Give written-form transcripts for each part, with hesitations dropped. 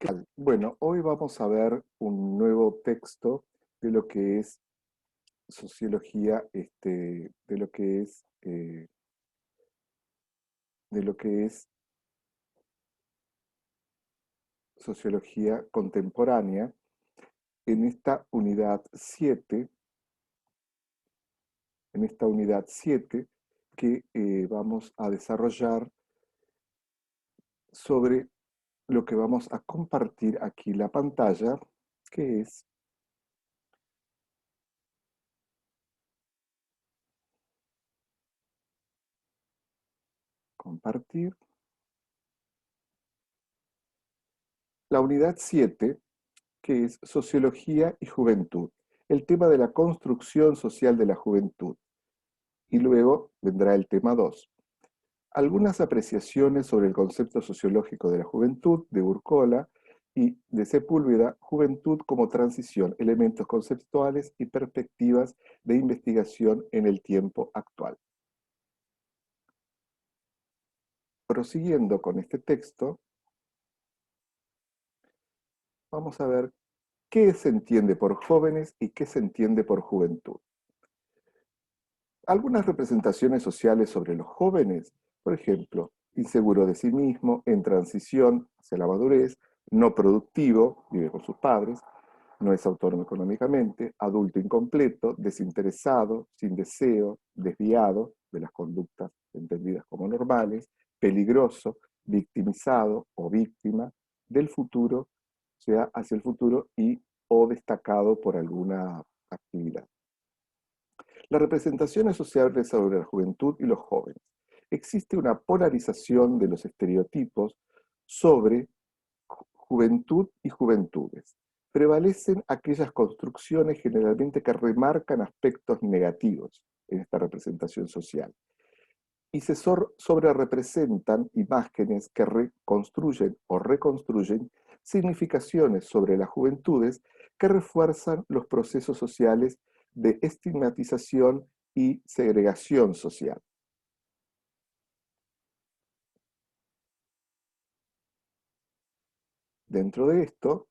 ¿Qué tal? Bueno, hoy vamos a ver un nuevo texto de lo que es sociología, de lo que es sociología contemporánea en esta unidad 7, que vamos a desarrollar sobre lo que vamos a compartir aquí la pantalla, que es compartir la unidad 7, que es sociología y juventud, el tema de la construcción social de la juventud. Y luego vendrá el tema 2. Algunas apreciaciones sobre el concepto sociológico de la juventud de Urcola y de Sepúlveda, juventud como transición, elementos conceptuales y perspectivas de investigación en el tiempo actual. Prosiguiendo con este texto, vamos a ver qué se entiende por jóvenes y qué se entiende por juventud. Algunas representaciones sociales sobre los jóvenes, por ejemplo, inseguro de sí mismo, en transición hacia la madurez, no productivo, vive con sus padres, no es autónomo económicamente, adulto incompleto, desinteresado, sin deseo, desviado de las conductas entendidas como normales, peligroso, victimizado o víctima del futuro, o sea, hacia el futuro y o destacado por alguna actividad. Las representaciones sociales sobre la juventud y los jóvenes. Existe una polarización de los estereotipos sobre juventud y juventudes. Prevalecen aquellas construcciones generalmente que remarcan aspectos negativos en esta representación social y se sobrerepresentan imágenes que reconstruyen o reconstruyen significaciones sobre las juventudes que refuerzan los procesos sociales de estigmatización y segregación social. Dentro de esto,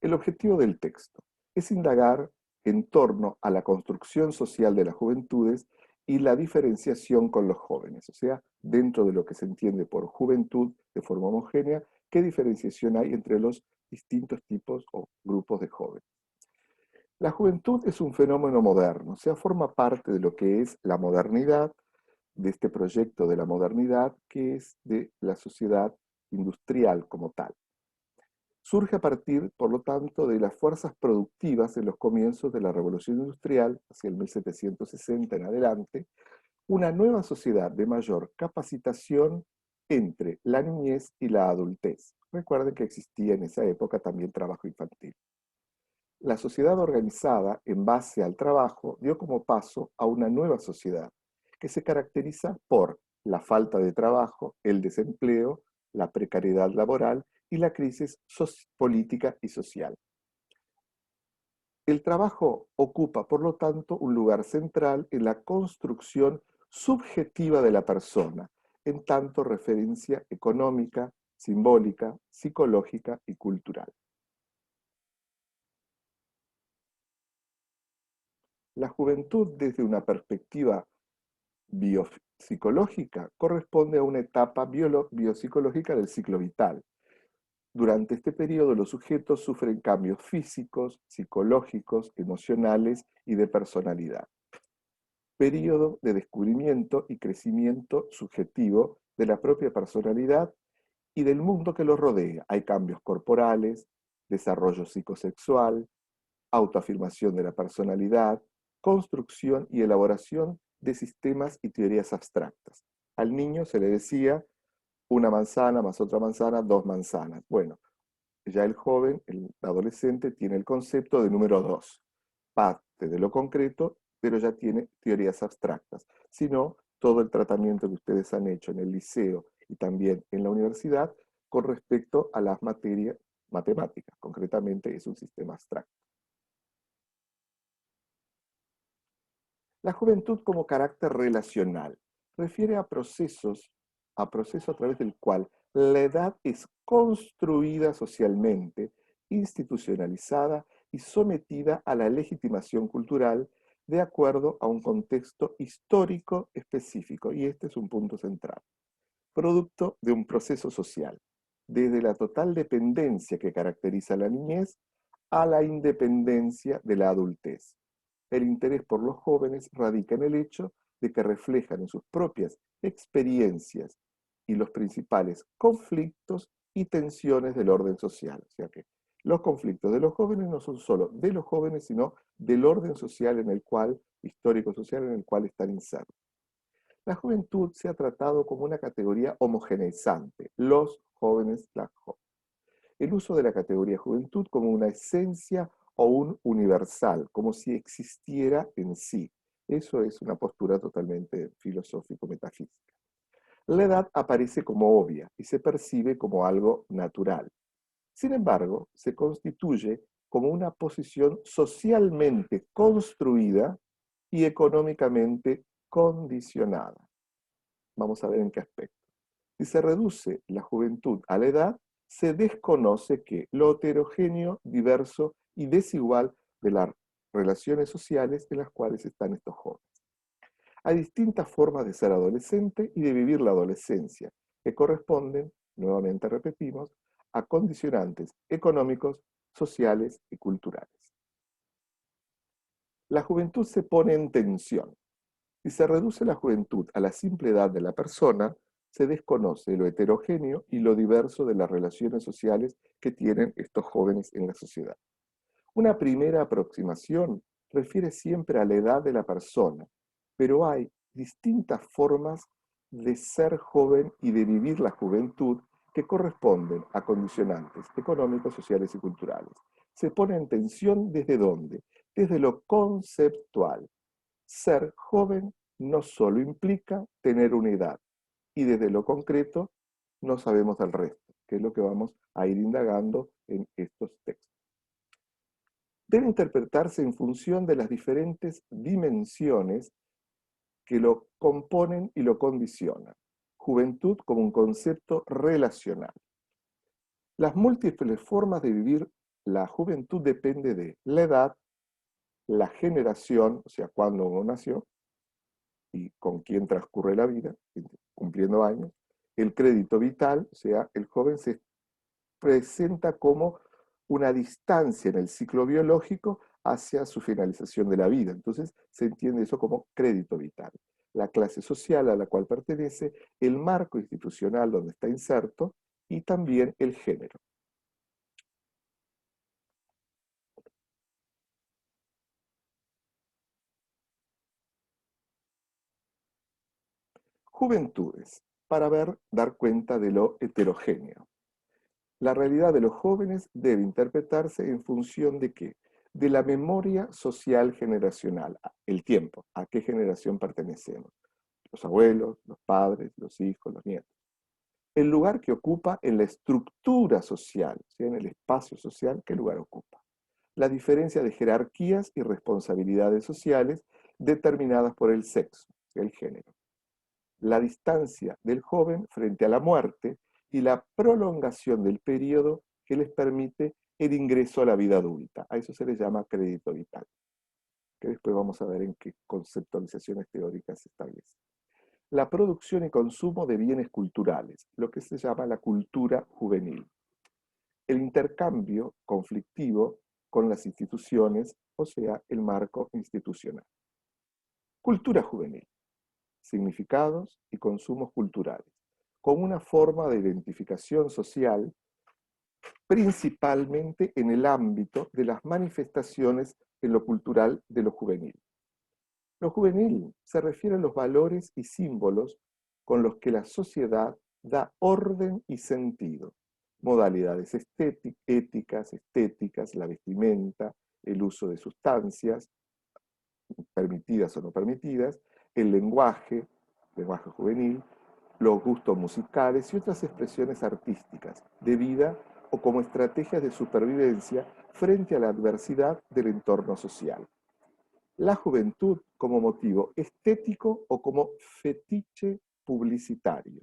el objetivo del texto es indagar en torno a la construcción social de las juventudes y la diferenciación con los jóvenes, o sea, dentro de lo que se entiende por juventud de forma homogénea, qué diferenciación hay entre los distintos tipos o grupos de jóvenes. La juventud es un fenómeno moderno, o sea, forma parte de lo que es la modernidad, de este proyecto de la modernidad, que es de la sociedad industrial como tal. Surge a partir, por lo tanto, de las fuerzas productivas en los comienzos de la Revolución Industrial, hacia el 1760 en adelante, una nueva sociedad de mayor capacitación entre la niñez y la adultez. Recuerden que existía en esa época también trabajo infantil. La sociedad organizada en base al trabajo dio como paso a una nueva sociedad que se caracteriza por la falta de trabajo, el desempleo, la precariedad laboral y la crisis política y social. El trabajo ocupa, por lo tanto, un lugar central en la construcción subjetiva de la persona, en tanto referencia económica, simbólica, psicológica y cultural. La juventud, desde una perspectiva biopsicológica, corresponde a una etapa biopsicológica del ciclo vital. Durante este periodo los sujetos sufren cambios físicos, psicológicos, emocionales y de personalidad. Periodo de descubrimiento y crecimiento subjetivo de la propia personalidad y del mundo que los rodea. Hay cambios corporales, desarrollo psicosexual, autoafirmación de la personalidad, construcción y elaboración de sistemas y teorías abstractas. Al niño se le decía una manzana más otra manzana, dos manzanas. Bueno, ya el joven, el adolescente, tiene el concepto de número dos. Parte de lo concreto, pero ya tiene teorías abstractas. Si no, todo el tratamiento que ustedes han hecho en el liceo y también en la universidad con respecto a las materias matemáticas, concretamente es un sistema abstracto. La juventud como carácter relacional refiere a proceso a través del cual La edad es construida socialmente, institucionalizada y sometida a la legitimación cultural de acuerdo a un contexto histórico específico, y este es un punto central, producto de un proceso social, desde la total dependencia que caracteriza la niñez a la independencia de la adultez. El interés por los jóvenes radica en el hecho de que reflejan en sus propias experiencias y los principales conflictos y tensiones del orden social. O sea que los conflictos de los jóvenes no son solo de los jóvenes, sino del orden social en el cual, histórico-social en el cual están insertos. La juventud se ha tratado como una categoría homogeneizante, los jóvenes, las jóvenes. El uso de la categoría juventud como una esencia o un universal, como si existiera en sí. Eso es una postura totalmente filosófico-metafísica. La edad aparece como obvia y se percibe como algo natural. Sin embargo, se constituye como una posición socialmente construida y económicamente condicionada. Vamos a ver en qué aspecto. Si se reduce la juventud a la edad, se desconoce que lo heterogéneo, diverso y desigual de las relaciones sociales en las cuales están estos jóvenes. Hay distintas formas de ser adolescente y de vivir la adolescencia, que corresponden, nuevamente repetimos, a condicionantes económicos, sociales y culturales. La juventud se pone en tensión. Si se reduce la juventud a la simple edad de la persona, se desconoce lo heterogéneo y lo diverso de las relaciones sociales que tienen estos jóvenes en la sociedad. Una primera aproximación refiere siempre a la edad de la persona, pero hay distintas formas de ser joven y de vivir la juventud que corresponden a condicionantes económicos, sociales y culturales. Se pone en tensión ¿desde dónde? Desde lo conceptual. Ser joven no solo implica tener una edad, y desde lo concreto no sabemos del resto, que es lo que vamos a ir indagando en estos textos. Debe interpretarse en función de las diferentes dimensiones que lo componen y lo condicionan. Juventud como un concepto relacional. Las múltiples formas de vivir la juventud depende de la edad, la generación, o sea, cuándo uno nació, y con quién transcurre la vida, cumpliendo años, el crédito vital, o sea, el joven se presenta como una distancia en el ciclo biológico hacia su finalización de la vida. Entonces se entiende eso como crédito vital. La clase social a la cual pertenece, el marco institucional donde está inserto y también el género. Juventudes, para dar cuenta de lo heterogéneo. La realidad de los jóvenes debe interpretarse en función de qué? De la memoria social generacional, el tiempo, a qué generación pertenecemos. Los abuelos, los padres, los hijos, los nietos. El lugar que ocupa en la estructura social, ¿sí? En el espacio social, ¿qué lugar ocupa? La diferencia de jerarquías y responsabilidades sociales determinadas por el sexo, el género. La distancia del joven frente a la muerte y la prolongación del periodo que les permite el ingreso a la vida adulta. A eso se le llama crédito vital, que después vamos a ver en qué conceptualizaciones teóricas se establece. La producción y consumo de bienes culturales, lo que se llama la cultura juvenil. El intercambio conflictivo con las instituciones, o sea, el marco institucional. Cultura juvenil. Significados y consumos culturales, como una forma de identificación social, principalmente en el ámbito de las manifestaciones en lo cultural de lo juvenil. Lo juvenil se refiere a los valores y símbolos con los que la sociedad da orden y sentido, modalidades éticas, estéticas, la vestimenta, el uso de sustancias, permitidas o no permitidas, el lenguaje juvenil, los gustos musicales y otras expresiones artísticas de vida o como estrategias de supervivencia frente a la adversidad del entorno social. La juventud como motivo estético o como fetiche publicitario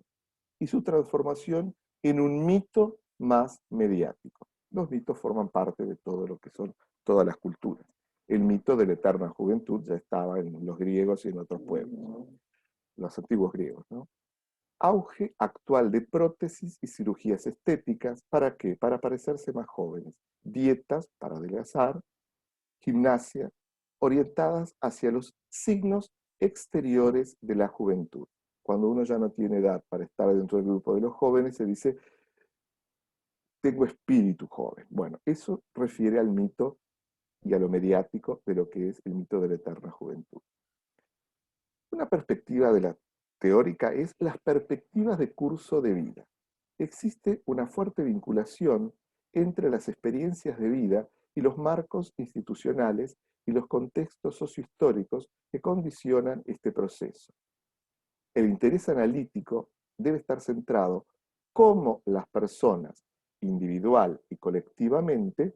y su transformación en un mito más mediático. Los mitos forman parte de todo lo que son todas las culturas. El mito de la eterna juventud ya estaba en los griegos y en otros pueblos, los antiguos griegos, ¿no? Auge actual de prótesis y cirugías estéticas. ¿Para qué? Para parecerse más jóvenes. Dietas para adelgazar, gimnasia, orientadas hacia los signos exteriores de la juventud. Cuando uno ya no tiene edad para estar dentro del grupo de los jóvenes, se dice, tengo espíritu joven. Bueno, eso refiere al mito y a lo mediático de lo que es el mito de la eterna juventud. Una perspectiva de la teórica es las perspectivas de curso de vida. Existe una fuerte vinculación entre las experiencias de vida y los marcos institucionales y los contextos sociohistóricos que condicionan este proceso. El interés analítico debe estar centrado cómo las personas, individual y colectivamente,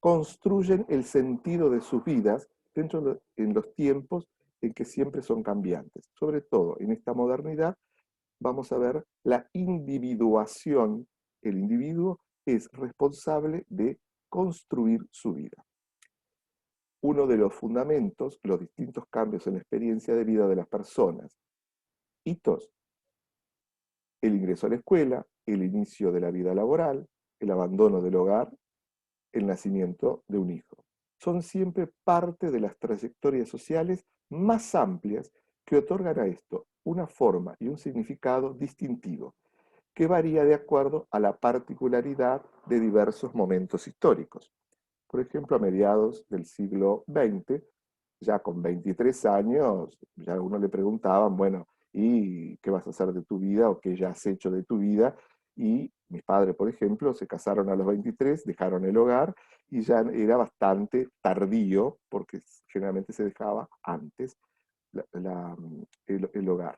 construyen el sentido de sus vidas en los tiempos en que siempre son cambiantes. Sobre todo en esta modernidad vamos a ver la individuación. El individuo es responsable de construir su vida. Uno de los fundamentos, los distintos cambios en la experiencia de vida de las personas. Hitos: el ingreso a la escuela, el inicio de la vida laboral, el abandono del hogar, el nacimiento de un hijo. Son siempre parte de las trayectorias sociales más amplias que otorgan a esto una forma y un significado distintivo, que varía de acuerdo a la particularidad de diversos momentos históricos. Por ejemplo, a mediados del siglo XX, ya con 23 años, ya a uno le preguntaban, bueno, ¿y qué vas a hacer de tu vida o qué ya has hecho de tu vida? Y mis padres, por ejemplo, se casaron a los 23, dejaron el hogar y ya era bastante tardío, porque generalmente se dejaba antes el hogar.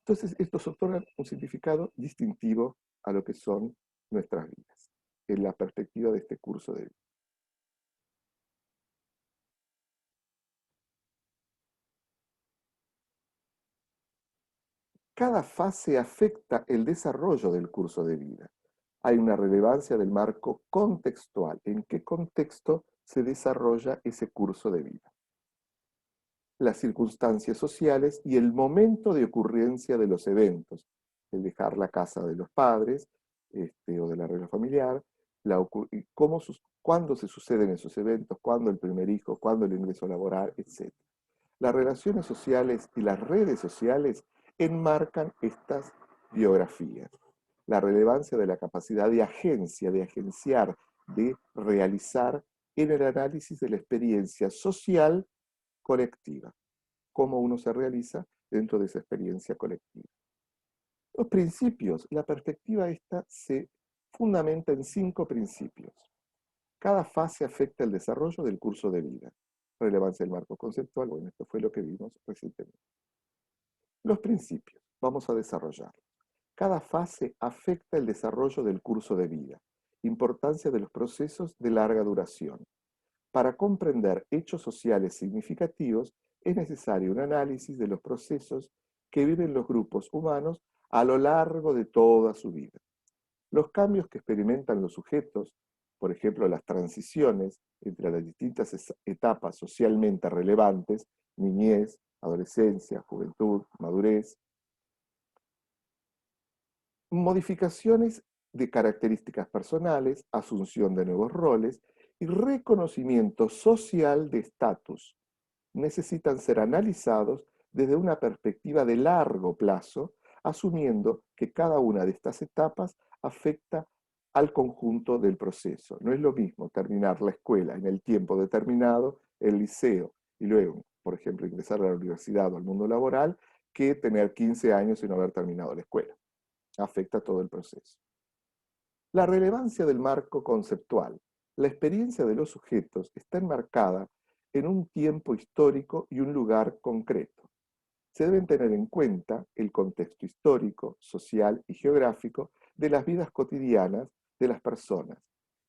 Entonces, estos otorgan un significado distintivo a lo que son nuestras vidas, en la perspectiva de este curso de vida. Cada fase afecta el desarrollo del curso de vida. Hay una relevancia del marco contextual, en qué contexto se desarrolla ese curso de vida. Las circunstancias sociales y el momento de ocurrencia de los eventos, el dejar la casa de los padres o de la regla familiar, cuándo se suceden esos eventos, cuándo el primer hijo, cuándo el ingreso laboral, etc. Las relaciones sociales y las redes sociales enmarcan estas biografías. La relevancia de la capacidad de agencia, de agenciar, de realizar en el análisis de la experiencia social colectiva, cómo uno se realiza dentro de esa experiencia colectiva. Los principios, la perspectiva esta se fundamenta en 5 principios. Cada fase afecta el desarrollo del curso de vida. Relevancia del marco conceptual, bueno, esto fue lo que vimos recientemente. Los principios, vamos a desarrollar. Cada fase afecta el desarrollo del curso de vida. Importancia de los procesos de larga duración. Para comprender hechos sociales significativos, es necesario un análisis de los procesos que viven los grupos humanos a lo largo de toda su vida. Los cambios que experimentan los sujetos, por ejemplo, las transiciones entre las distintas etapas socialmente relevantes, niñez, adolescencia, juventud, madurez, modificaciones de características personales, asunción de nuevos roles y reconocimiento social de estatus, necesitan ser analizados desde una perspectiva de largo plazo, asumiendo que cada una de estas etapas afecta al conjunto del proceso. No es lo mismo terminar la escuela en el tiempo determinado, el liceo, y luego, por ejemplo, ingresar a la universidad o al mundo laboral, que tener 15 años y no haber terminado la escuela. Afecta todo el proceso. La relevancia del marco conceptual. La experiencia de los sujetos está enmarcada en un tiempo histórico y un lugar concreto. Se deben tener en cuenta el contexto histórico, social y geográfico de las vidas cotidianas de las personas,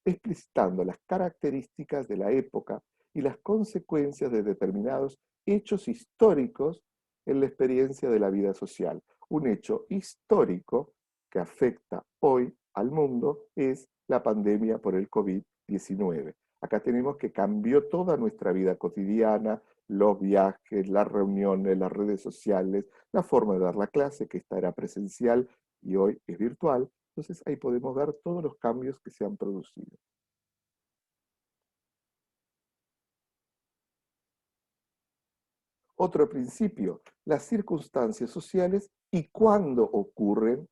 explicitando las características de la época y las consecuencias de determinados hechos históricos en la experiencia de la vida social. Un hecho histórico que afecta hoy al mundo es la pandemia por el COVID-19. Acá tenemos que cambió toda nuestra vida cotidiana, los viajes, las reuniones, las redes sociales, la forma de dar la clase, que esta era presencial y hoy es virtual. Entonces ahí podemos ver todos los cambios que se han producido. Otro principio, las circunstancias sociales y cuándo ocurren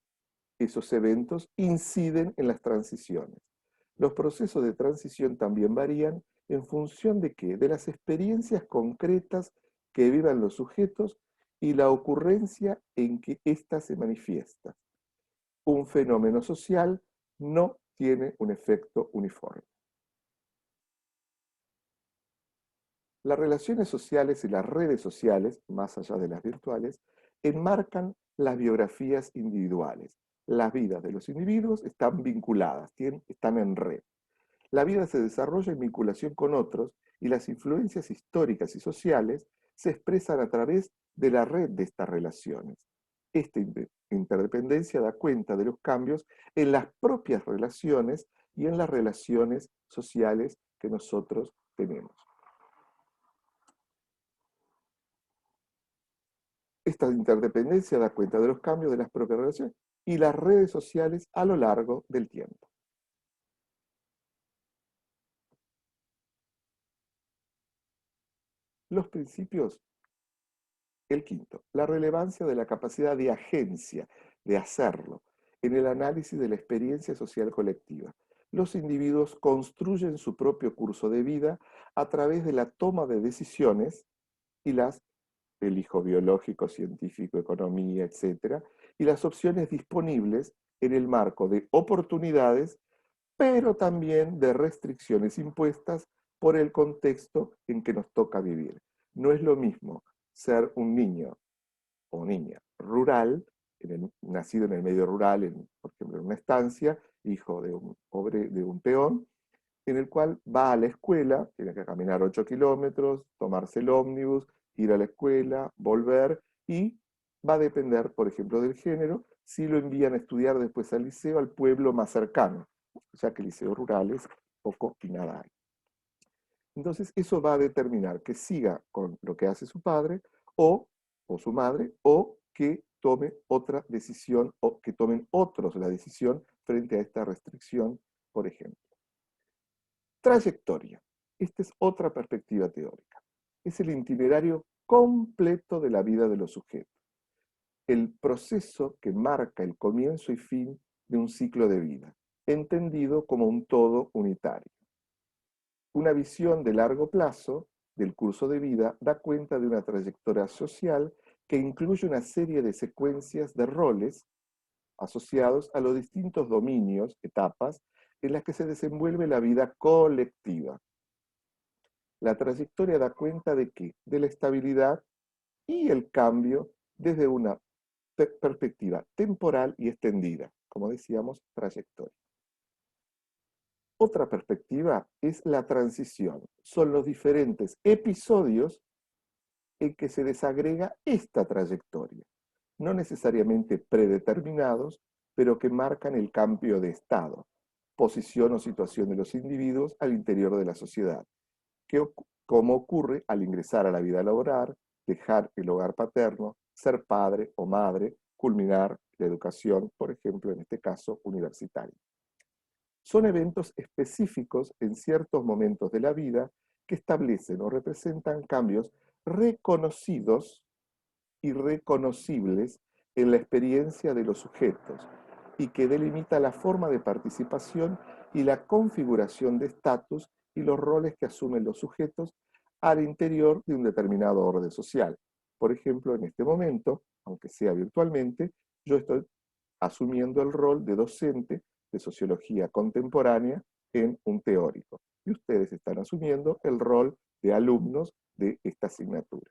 esos eventos inciden en las transiciones. Los procesos de transición también varían en función de qué, de las experiencias concretas que vivan los sujetos y la ocurrencia en que ésta se manifiesta. Un fenómeno social no tiene un efecto uniforme. Las relaciones sociales y las redes sociales, más allá de las virtuales, enmarcan las biografías individuales. Las vidas de los individuos están vinculadas, están en red. La vida se desarrolla en vinculación con otros y las influencias históricas y sociales se expresan a través de la red de estas relaciones. Esta interdependencia da cuenta de los cambios en las propias relaciones y en las relaciones sociales que nosotros tenemos. Esta interdependencia da cuenta de los cambios de las propias relaciones y las redes sociales a lo largo del tiempo. Los principios, el quinto, la relevancia de la capacidad de agencia, de hacerlo, en el análisis de la experiencia social colectiva. Los individuos construyen su propio curso de vida a través de la toma de decisiones y las elijo biológico, científico, economía, etcétera, y las opciones disponibles en el marco de oportunidades, pero también de restricciones impuestas por el contexto en que nos toca vivir. No es lo mismo ser un niño o niña rural, nacido en el medio rural, por ejemplo, en una estancia, hijo de un peón, en el cual va a la escuela, tiene que caminar 8 kilómetros, tomarse el ómnibus, ir a la escuela, volver, y va a depender, por ejemplo, del género, si lo envían a estudiar después al liceo, al pueblo más cercano, ya que liceos rurales poco y nada hay. Entonces, eso va a determinar que siga con lo que hace su padre o su madre, o que tome otra decisión, o que tomen otros la decisión frente a esta restricción, por ejemplo. Trayectoria. Esta es otra perspectiva teórica. Es el itinerario completo de la vida de los sujetos. El proceso que marca el comienzo y fin de un ciclo de vida, entendido como un todo unitario. Una visión de largo plazo del curso de vida da cuenta de una trayectoria social que incluye una serie de secuencias de roles asociados a los distintos dominios, etapas, en las que se desenvuelve la vida colectiva. La trayectoria da cuenta de qué? De la estabilidad y el cambio desde una perspectiva temporal y extendida, como decíamos, trayectoria. Otra perspectiva es la transición. Son los diferentes episodios en que se desagrega esta trayectoria, no necesariamente predeterminados, pero que marcan el cambio de estado, posición o situación de los individuos al interior de la sociedad, como ocurre al ingresar a la vida laboral, dejar el hogar paterno, ser padre o madre, culminar la educación, por ejemplo, en este caso, universitaria. Son eventos específicos en ciertos momentos de la vida que establecen o representan cambios reconocidos y reconocibles en la experiencia de los sujetos y que delimita la forma de participación y la configuración de estatus y los roles que asumen los sujetos al interior de un determinado orden social. Por ejemplo, en este momento, aunque sea virtualmente, yo estoy asumiendo el rol de docente de sociología contemporánea en un teórico. Y ustedes están asumiendo el rol de alumnos de esta asignatura.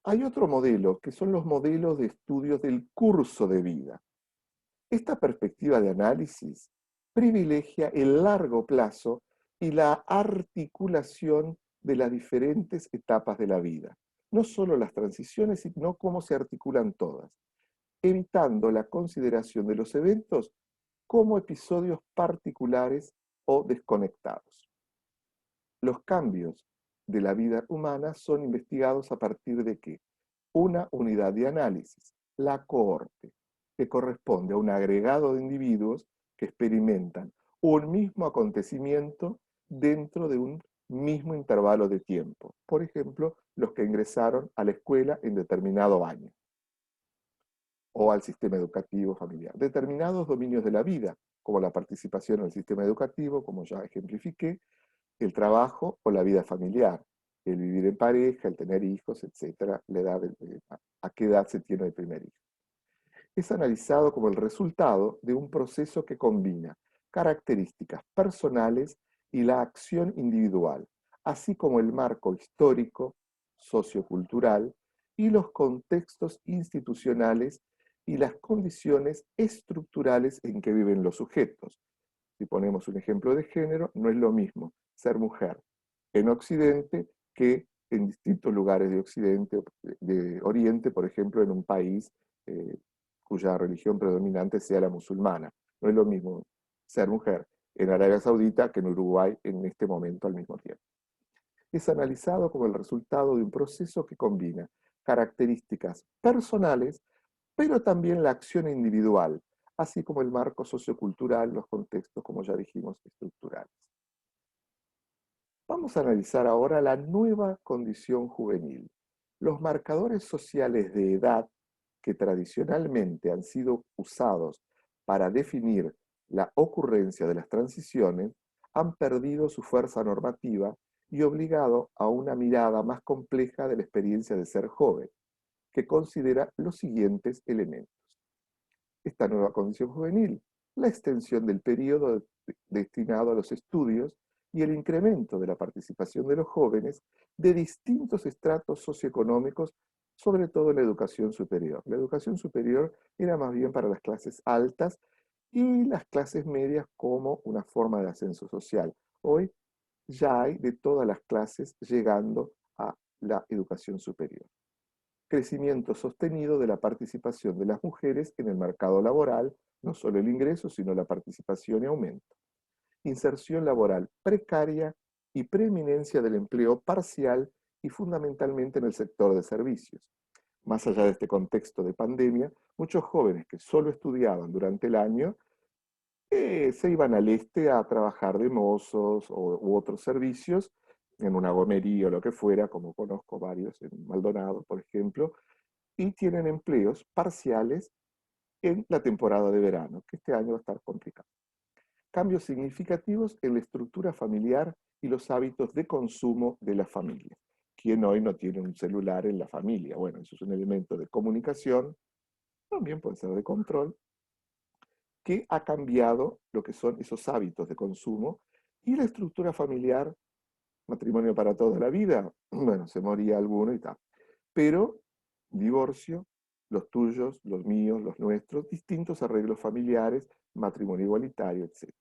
Hay otro modelo, que son los modelos de estudios del curso de vida. Esta perspectiva de análisis privilegia el largo plazo y la articulación de las diferentes etapas de la vida. No solo las transiciones, sino cómo se articulan todas. evitando la consideración de los eventos como episodios particulares o desconectados. Los cambios de la vida humana son investigados a partir de ¿qué? Una unidad de análisis, la cohorte, que corresponde a un agregado de individuos que experimentan un mismo acontecimiento dentro de un mismo intervalo de tiempo. Por ejemplo, los que ingresaron a la escuela en determinado año o al sistema educativo familiar. Determinados dominios de la vida, como la participación en el sistema educativo, como ya ejemplifiqué, el trabajo o la vida familiar, el vivir en pareja, el tener hijos, etcétera, la edad a qué edad se tiene el primer hijo. Es analizado como el resultado de un proceso que combina características personales y la acción individual, así como el marco histórico, sociocultural y los contextos institucionales y las condiciones estructurales en que viven los sujetos. Si ponemos un ejemplo de género, no es lo mismo ser mujer en Occidente que en distintos lugares de Occidente, de Oriente, por ejemplo, en un país cuya religión predominante sea la musulmana. No es lo mismo ser mujer en Arabia Saudita que en Uruguay en este momento al mismo tiempo. Es analizado como el resultado de un proceso que combina características personales, pero también la acción individual, así como el marco sociocultural, los contextos, como ya dijimos, estructurales. Vamos a analizar ahora la nueva condición juvenil. Los marcadores sociales de edad que tradicionalmente han sido usados para definir la ocurrencia de las transiciones han perdido su fuerza normativa y obligado a una mirada más compleja de la experiencia de ser joven, que considera los siguientes elementos. Esta nueva condición juvenil, la extensión del periodo destinado a los estudios y el incremento de la participación de los jóvenes de distintos estratos socioeconómicos, sobre todo en la educación superior. La educación superior era más bien para las clases altas y las clases medias como una forma de ascenso social. Hoy ya hay de todas las clases llegando a la educación superior. Crecimiento sostenido de la participación de las mujeres en el mercado laboral, no solo el ingreso, sino la participación y aumento. Inserción laboral precaria y preeminencia del empleo parcial y fundamentalmente en el sector de servicios. Más allá de este contexto de pandemia, muchos jóvenes que solo estudiaban durante el año se iban al este a trabajar de mozos u otros servicios en una gomería o lo que fuera, como conozco varios en Maldonado, por ejemplo, y tienen empleos parciales en la temporada de verano, que este año va a estar complicado. Cambios significativos en la estructura familiar y los hábitos de consumo de la familia. ¿Quién hoy no tiene un celular en la familia? Bueno, eso es un elemento de comunicación, también puede ser de control, que ha cambiado lo que son esos hábitos de consumo y la estructura familiar, matrimonio para toda la vida, bueno, se moría alguno y tal. Pero divorcio, los tuyos, los míos, los nuestros, distintos arreglos familiares, matrimonio igualitario, etc.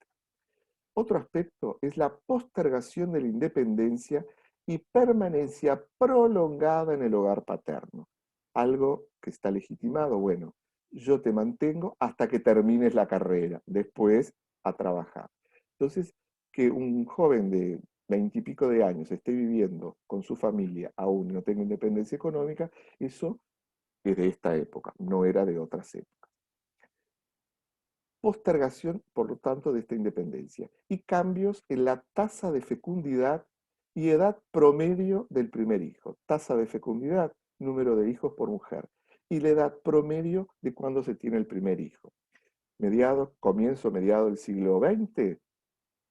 Otro aspecto es la postergación de la independencia y permanencia prolongada en el hogar paterno. Algo que está legitimado, bueno, yo te mantengo hasta que termines la carrera, después a trabajar. Entonces, que un joven de 20 y pico de años esté viviendo con su familia aún y no tenga independencia económica, eso es de esta época, no era de otras épocas. Postergación, por lo tanto, de esta independencia y cambios en la tasa de fecundidad y edad promedio del primer hijo. Tasa de fecundidad, número de hijos por mujer, y la edad promedio de cuando se tiene el primer hijo. Mediado del siglo XX,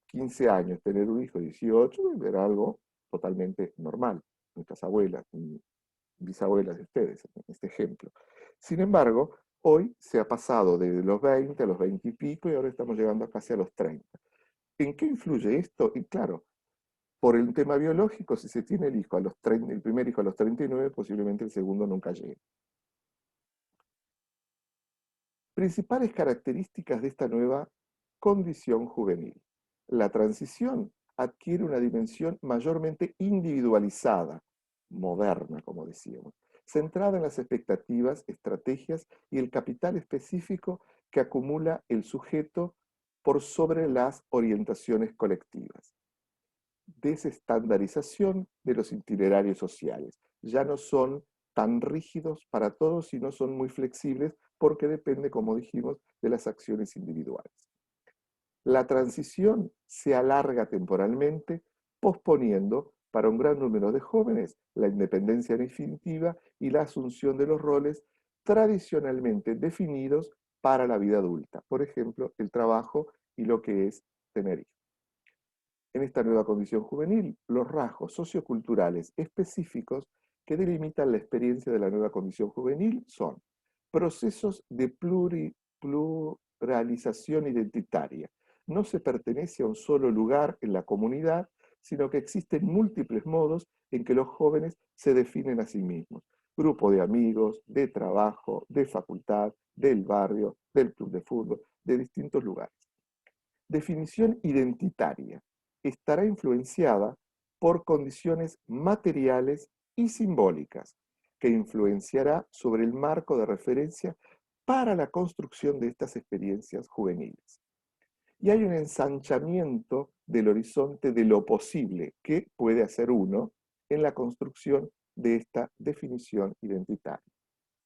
15 años, tener un hijo, 18, era algo totalmente normal. Nuestras abuelas, bisabuelas de ustedes, en este ejemplo. Sin embargo, hoy se ha pasado de los 20 a los 20 y pico y ahora estamos llegando casi a los 30. ¿En qué influye esto? Y claro, por el tema biológico, si se tiene el hijo a los 30, el primer hijo a los 39, posiblemente el segundo nunca llegue. Principales características de esta nueva condición juvenil. La transición adquiere una dimensión mayormente individualizada, moderna, como decíamos. centrada en las expectativas, estrategias y el capital específico que acumula el sujeto por sobre las orientaciones colectivas. Desestandarización de los itinerarios sociales. Ya no son tan rígidos para todos y no son muy flexibles porque depende, como dijimos, de las acciones individuales. La transición se alarga temporalmente, posponiendo para un gran número de jóvenes la independencia definitiva y la asunción de los roles tradicionalmente definidos para la vida adulta, por ejemplo, el trabajo y lo que es tener hijos. En esta nueva condición juvenil, los rasgos socioculturales específicos que delimitan la experiencia de la nueva condición juvenil son procesos de pluralización identitaria. No se pertenece a un solo lugar en la comunidad, sino que existen múltiples modos en que los jóvenes se definen a sí mismos. Grupo de amigos, de trabajo, de facultad, del barrio, del club de fútbol, de distintos lugares. Definición identitaria. Estará influenciada por condiciones materiales y simbólicas, que influenciará sobre el marco de referencia para la construcción de estas experiencias juveniles. Y hay un ensanchamiento del horizonte de lo posible que puede hacer uno en la construcción de esta definición identitaria.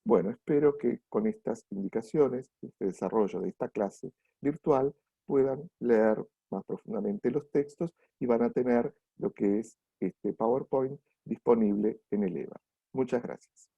Bueno, espero que con estas indicaciones, este desarrollo de esta clase virtual, puedan leer más profundamente los textos y van a tener lo que es este PowerPoint disponible en el EVA. Muchas gracias.